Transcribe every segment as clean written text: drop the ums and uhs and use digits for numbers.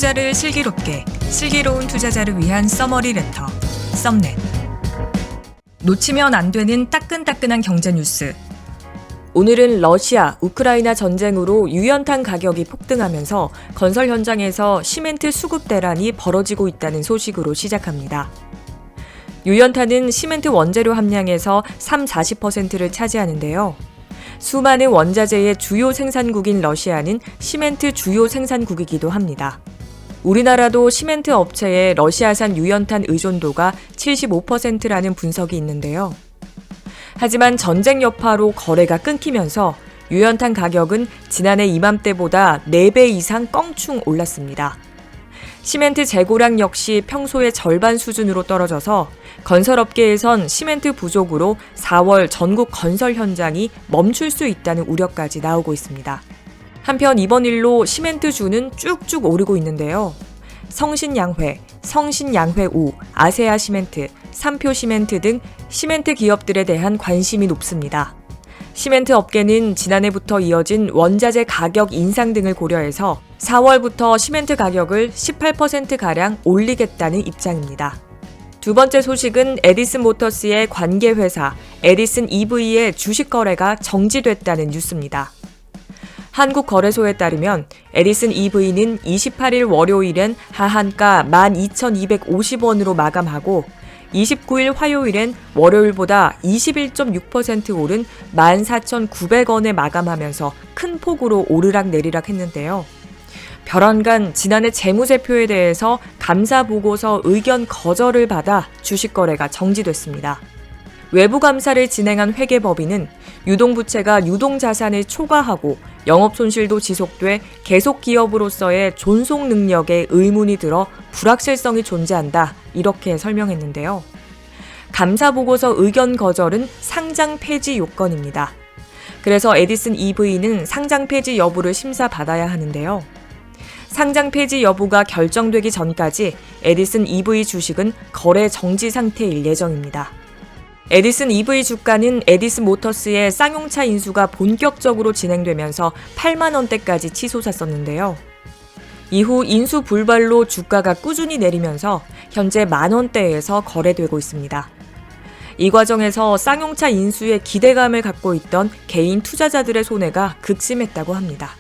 투자를 슬기롭게, 슬기로운 투자자를 위한 서머리 레터, 썸넷. 놓치면 안 되는 따끈따끈한 경제 뉴스. 오늘은 러시아, 우크라이나 전쟁으로 유연탄 가격이 폭등하면서 건설 현장에서 시멘트 수급 대란이 벌어지고 있다는 소식으로 시작합니다. 유연탄은 시멘트 원재료 함량에서 40%를 차지하는데요. 수많은 원자재의 주요 생산국인 러시아는 시멘트 주요 생산국이기도 합니다. 우리나라도 시멘트 업체의 러시아산 유연탄 의존도가 75%라는 분석이 있는데요. 하지만 전쟁 여파로 거래가 끊기면서 유연탄 가격은 지난해 이맘때보다 4배 이상 껑충 올랐습니다. 시멘트 재고량 역시 평소의 절반 수준으로 떨어져서 건설업계에선 시멘트 부족으로 4월 전국 건설 현장이 멈출 수 있다는 우려까지 나오고 있습니다. 한편 이번 일로 시멘트주는 쭉쭉 오르고 있는데요. 성신양회, 성신양회우, 아세아시멘트, 삼표시멘트 등 시멘트 기업들에 대한 관심이 높습니다. 시멘트 업계는 지난해부터 이어진 원자재 가격 인상 등을 고려해서 4월부터 시멘트 가격을 18%가량 올리겠다는 입장입니다. 두 번째 소식은 에디슨 모터스의 관계회사 에디슨 EV의 주식 거래가 정지됐다는 뉴스입니다. 한국거래소에 따르면 에디슨 EV는 28일 월요일엔 하한가 12,250원으로 마감하고 29일 화요일엔 월요일보다 21.6% 오른 14,900원에 마감하면서 큰 폭으로 오르락내리락 했는데요. 별안간 지난해 재무제표에 대해서 감사보고서 의견 거절을 받아 주식거래가 정지됐습니다. 외부 감사를 진행한 회계법인은 유동부채가 유동자산을 초과하고 영업손실도 지속돼 계속 기업으로서의 존속 능력에 의문이 들어 불확실성이 존재한다, 이렇게 설명했는데요. 감사보고서 의견 거절은 상장 폐지 요건입니다. 그래서 에디슨 EV는 상장 폐지 여부를 심사받아야 하는데요. 상장 폐지 여부가 결정되기 전까지 에디슨 EV 주식은 거래 정지 상태일 예정입니다. 에디슨 EV 주가는 에디슨 모터스의 쌍용차 인수가 본격적으로 진행되면서 8만 원대까지 치솟았었는데요. 이후 인수 불발로 주가가 꾸준히 내리면서 현재 만 원대에서 거래되고 있습니다. 이 과정에서 쌍용차 인수에 기대감을 갖고 있던 개인 투자자들의 손해가 극심했다고 합니다.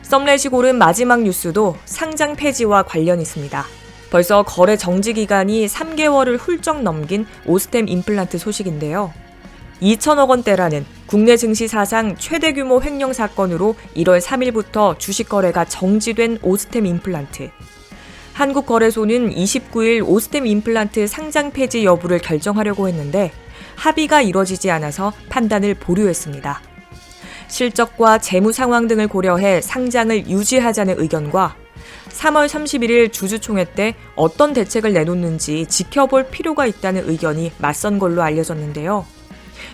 썸넷이 고른 마지막 뉴스도 상장 폐지와 관련이 있습니다. 벌써 거래 정지 기간이 3개월을 훌쩍 넘긴 오스템 임플란트 소식인데요. 2천억 원대라는 국내 증시 사상 최대 규모 횡령 사건으로 1월 3일부터 주식 거래가 정지된 오스템 임플란트. 한국거래소는 29일 오스템 임플란트 상장 폐지 여부를 결정하려고 했는데 합의가 이뤄지지 않아서 판단을 보류했습니다. 실적과 재무 상황 등을 고려해 상장을 유지하자는 의견과 3월 31일 주주총회 때 어떤 대책을 내놓는지 지켜볼 필요가 있다는 의견이 맞선 걸로 알려졌는데요.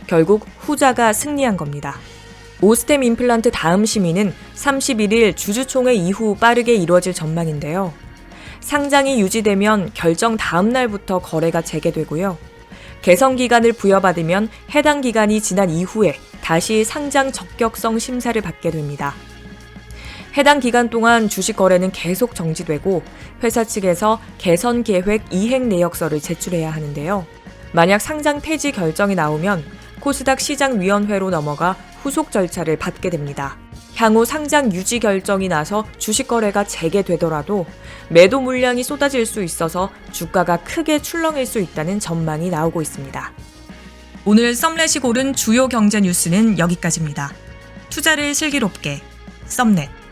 결국 후자가 승리한 겁니다. 오스템 임플란트 다음 심의는 31일 주주총회 이후 빠르게 이루어질 전망인데요. 상장이 유지되면 결정 다음 날부터 거래가 재개되고요. 개선 기간을 부여받으면 해당 기간이 지난 이후에 다시 상장 적격성 심사를 받게 됩니다. 해당 기간 동안 주식 거래는 계속 정지되고 회사 측에서 개선 계획 이행 내역서를 제출해야 하는데요. 만약 상장 폐지 결정이 나오면 코스닥 시장위원회로 넘어가 후속 절차를 받게 됩니다. 향후 상장 유지 결정이 나서 주식 거래가 재개되더라도 매도 물량이 쏟아질 수 있어서 주가가 크게 출렁일 수 있다는 전망이 나오고 있습니다. 오늘 썸넷이 고른 주요 경제 뉴스는 여기까지입니다. 투자를 슬기롭게, 썸넷.